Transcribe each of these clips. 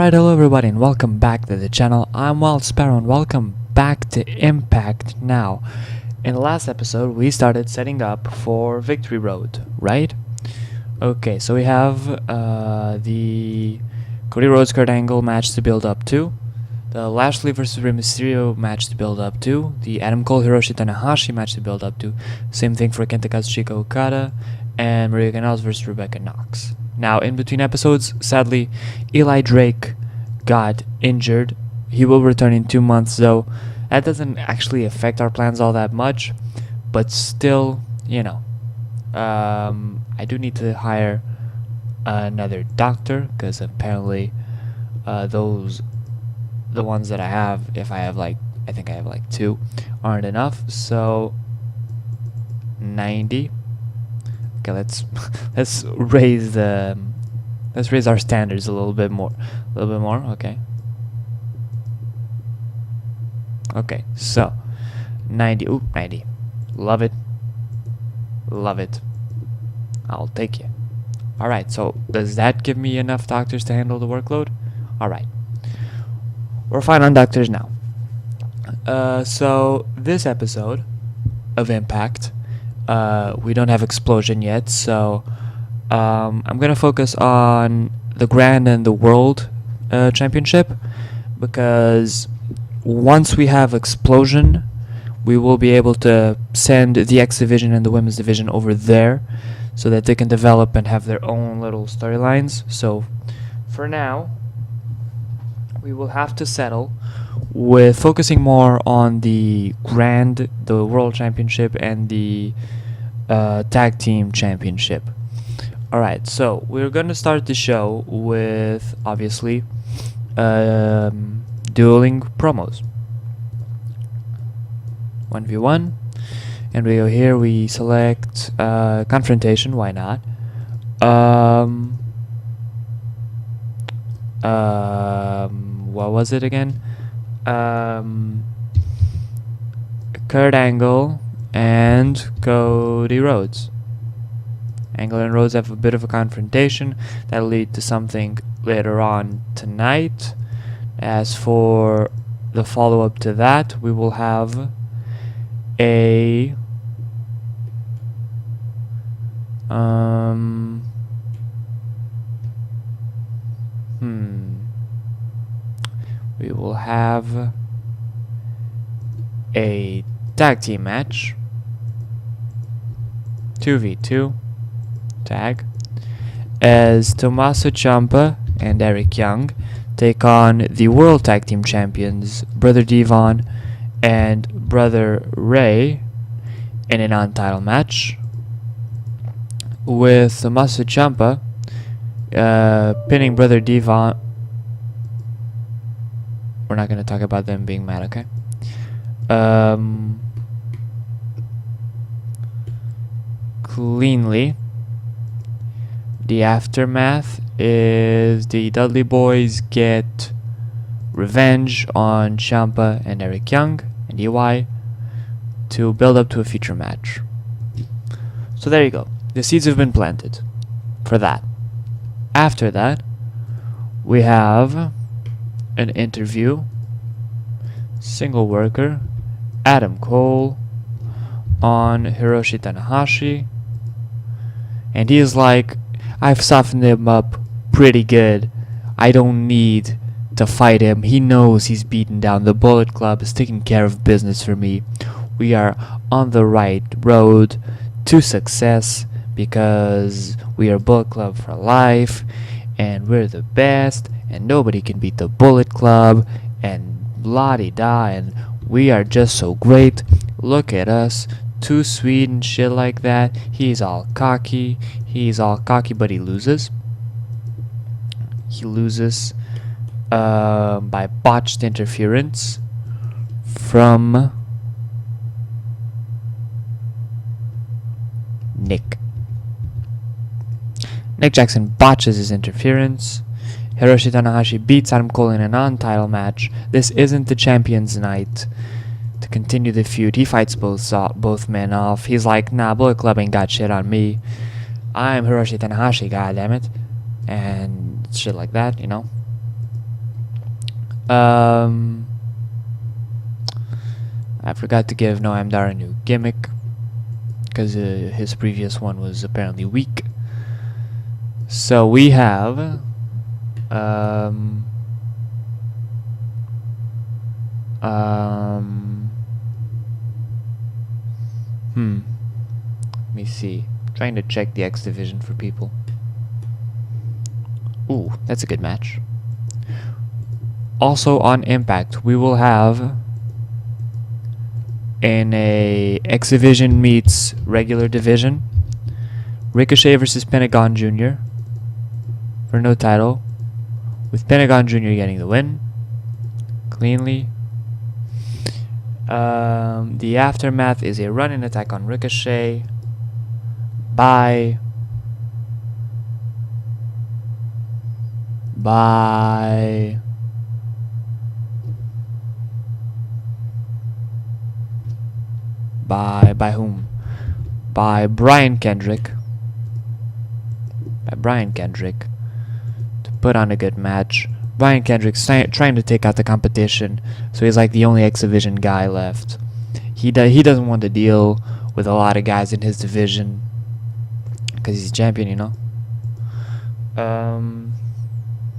Alright, hello everybody and welcome back to the channel. I'm Wild Sparrow and welcome back to Impact Now. In the last episode we started setting up for Victory Road, right? Okay, so we have the Cody Rhodes Kurt Angle match to build up to, the Lashley vs Rey Mysterio match to build up to, the Adam Cole Hiroshi Tanahashi match to build up to, same thing for Kenta Kazuchika Okada, and Maria Kanellis vs Rebecca Knox. Now, in between episodes, sadly, Eli Drake got injured. He will return in 2 months, though. That doesn't actually affect our plans all that much, but still, you know, I do need to hire another doctor, because apparently the ones that I have, if I have I think I have like 2, aren't enough. So 90. Okay, let's raise our standards a little bit more. Okay. Okay, so 90. Ooh, 90. Love it. I'll take you. All right. So does that give me enough doctors to handle the workload? All right. We're fine on doctors now. So this episode of Impact. We don't have Explosion yet, so I'm gonna focus on the Grand and the World Championship, because once we have Explosion, we will be able to send the X Division and the Women's Division over there, so that they can develop and have their own little storylines. So for now, we will have to settle with focusing more on the Grand, the World Championship, and the Tag Team Championship. Alright, so we're going to start the show with, obviously, dueling promos. 1v1. And we go here, we select Confrontation, why not? What was it again? Kurt Angle and Cody Rhodes. Angle and Rhodes have a bit of a confrontation that'll lead to something later on tonight. As for the follow-up to that, we will have a we will have a tag team match, 2v2 tag, as Tommaso Ciampa and Eric Young take on the World Tag Team Champions Brother Devon and Brother Ray in a non-title match, with Tommaso Ciampa pinning Brother Devon. We're not going to talk about them being mad, okay? Cleanly. The aftermath is the Dudley Boys get revenge on Ciampa and Eric Young and EY to build up to a future match. So there you go. The seeds have been planted for that. After that, we have an interview. Single worker Adam Cole on Hiroshi Tanahashi, and he is like, I've softened him up pretty good. I don't need to fight him. He knows he's beaten down. The Bullet Club is taking care of business for me. We are on the right road to success because we are Bullet Club for life, and we're the best, and nobody can beat the Bullet Club, and blah-de-da, and we are just so great. Look at us, too sweet and shit like that. He's all cocky, but he loses. He loses by botched interference from Nick Jackson botches his interference. Hiroshi Tanahashi beats Adam Cole in a non-title match. This isn't the Champions Night. To continue the feud, he fights both men off. He's like, nah, Bullet Club ain't got shit on me. I'm Hiroshi Tanahashi, goddammit. And shit like that, you know. I forgot to give Noam Dar a new gimmick because his previous one was apparently weak. So we have let me see. Trying to check the X division for people. Ooh, that's a good match. Also on Impact, we will have in a X division meets regular division, Ricochet versus Pentagon Jr. for no title, with Pentagon Jr. getting the win cleanly. The aftermath is a run-in attack on Ricochet by whom? By Brian Kendrick. To put on a good match. Brian Kendrick's trying to take out the competition, so he's like the only X division guy left. He doesn't want to deal with a lot of guys in his division because he's champion, you know.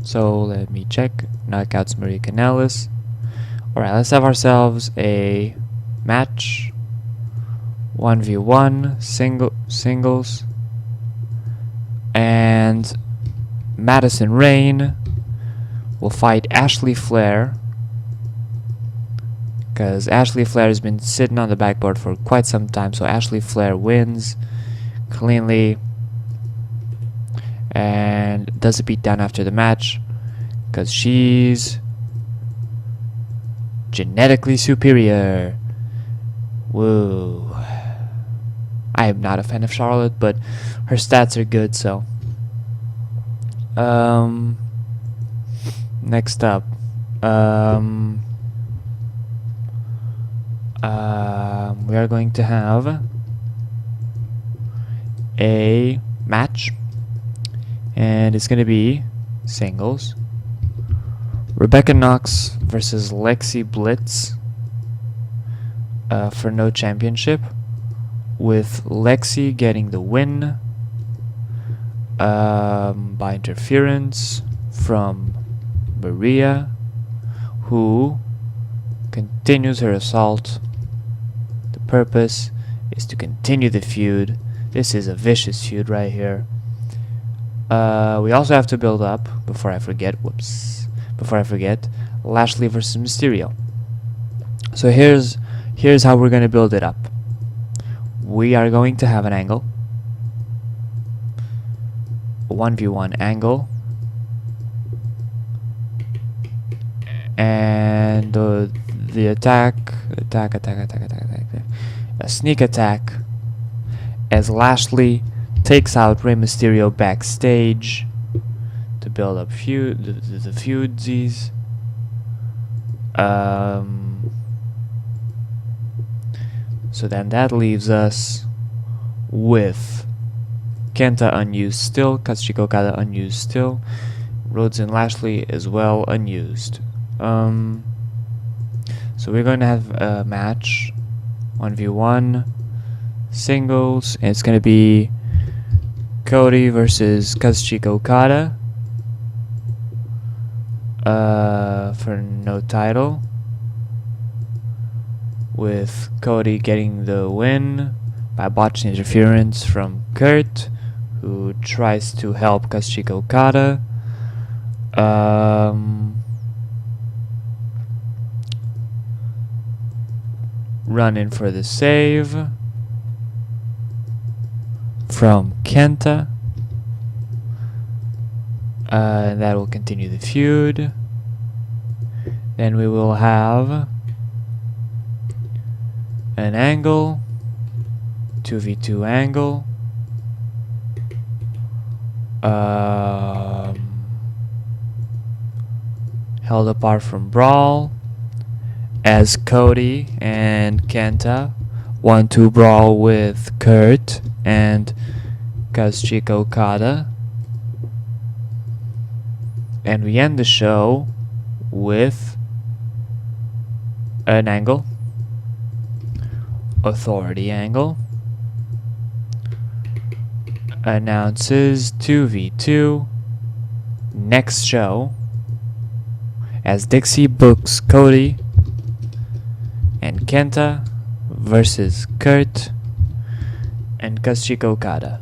So let me check. Knockouts Maria Kanellis. Alright, let's have ourselves a match. 1v1 singles. And Madison Rayne will fight Ashley Flair, because Ashley Flair has been sitting on the backboard for quite some time, so Ashley Flair wins cleanly and does a beatdown after the match because she's genetically superior. Woo. I am not a fan of Charlotte, but her stats are good, so next up, we are going to have a match, and it's going to be singles. Rebecca Knox versus Lexi Blitz for no championship, with Lexi getting the win by interference from Maria, who continues her assault. The purpose is to continue the feud. This is a vicious feud right here. We also have to build up, before I forget, Lashley versus Mysterio. So here's how we're going to build it up. We are going to have an angle, a 1v1 angle, and the attack, a sneak attack as Lashley takes out Rey Mysterio backstage to build up the feudsies. So then that leaves us with Kenta unused still, Kazuchika Okada unused still, Rhodes and Lashley as well unused. So we're going to have a match, 1v1 singles, and it's going to be Cody versus Kazuchika Okada for no title, with Cody getting the win by botching interference from Kurt, who tries to help Kazuchika Okada. Run in for the save from Kenta, and that will continue the feud. Then we will have an angle, 2v2 angle, held apart from brawl, as Cody and Kenta want to brawl with Kurt and Kazuchika Okada. And we end the show with an angle, authority angle, announces 2v2 next show as Dixie books Cody and Kenta versus Kurt and Kazuchika Okada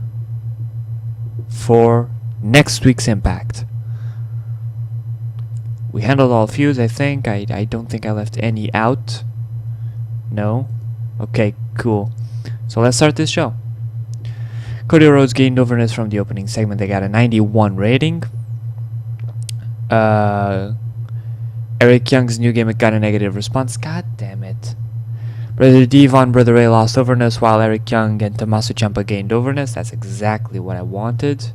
for next week's Impact. We handled all feuds, I think. I don't think I left any out. No? Okay, cool. So let's start this show. Cody Rhodes gained overness from the opening segment. They got a 91 rating. Eric Young's new gimmick got a negative response. God damn it. Brother Devon, Brother Ray lost overness while Eric Young and Tommaso Ciampa gained overness. That's exactly what I wanted.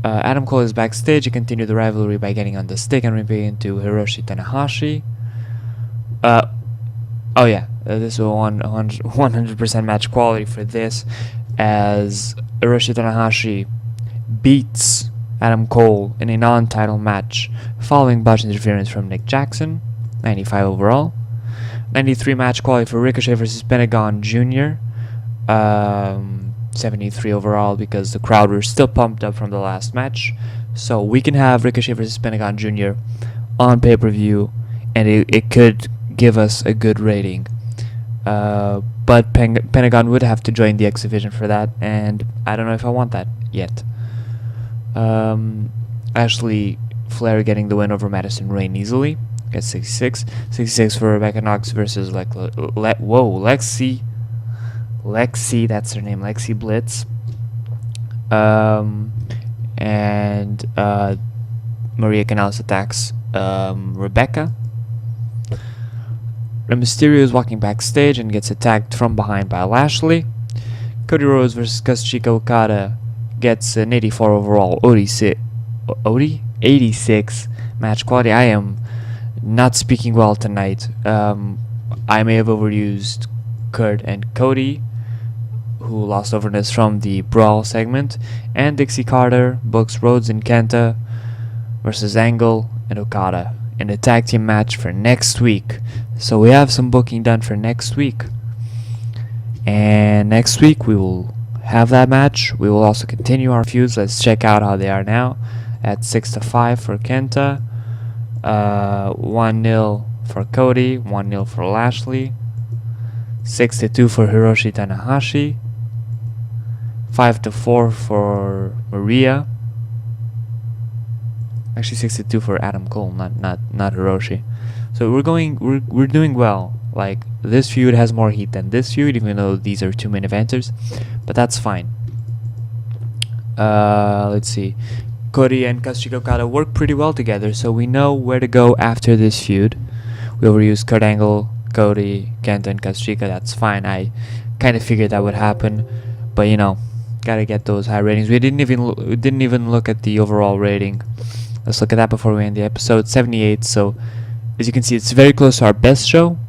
Adam Cole is backstage. He continued the rivalry by getting on the stick and ripping into Hiroshi Tanahashi. Oh yeah, this is 100% match quality for this, as Hiroshi Tanahashi beats Adam Cole in a non-title match following botched interference from Nick Jackson. 95 overall. 93 match quality for Ricochet versus Pentagon Jr. 73 overall because the crowd were still pumped up from the last match. So we can have Ricochet versus Pentagon Jr. on pay-per-view, and it could give us a good rating. But Pentagon would have to join the X Division for that, and I don't know if I want that yet. Ashley Flair getting the win over Madison Rayne easily. Gets 66. 66 for Rebecca Knox versus Lexi. Lexi, that's her name, Lexi Blitz. And Maria Kanellis attacks Rebecca. Rey Mysterio is walking backstage and gets attacked from behind by Lashley. Cody Rhodes versus Kazuchika Okada gets an 84 overall, 86 match quality. I am not speaking well tonight. I may have overused Kurt and Cody, who lost overness from the Brawl segment, and Dixie Carter books Rhodes and Kenta versus Angle and Okada in a tag team match for next week. So we have some booking done for next week, and next week we will have that match. We will also continue our feuds. Let's check out how they are now. At 6-5 for Kenta, 1-0 for Cody, 1-0 for Lashley, 6-2 for Hiroshi Tanahashi, 5-4 for Maria. Actually, 6-2 for Adam Cole, not Hiroshi. So we're doing well. Like, this feud has more heat than this feud, even though these are two main eventers, but that's fine. Let's see. Cody and Kazuchika Okada work pretty well together, so we know where to go after this feud. We overused Kurt Angle, Cody, Kenta, and Kazuchika. That's fine. I kind of figured that would happen, but you know, gotta get those high ratings. We didn't even look at the overall rating. Let's look at that before we end the episode. 78. So as you can see, it's very close to our best show.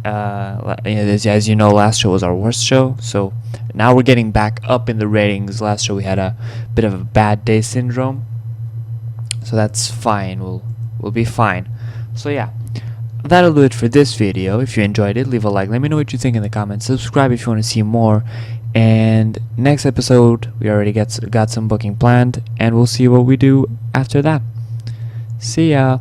As you know, last show was our worst show, so now we're getting back up in the ratings. Last show we had a bit of a bad day syndrome, so that's fine. We'll be fine. So yeah, that'll do it for this video. If you enjoyed it, leave a like, let me know what you think in the comments, subscribe if you want to see more, and next episode we already got some booking planned, and we'll see what we do after that. See ya.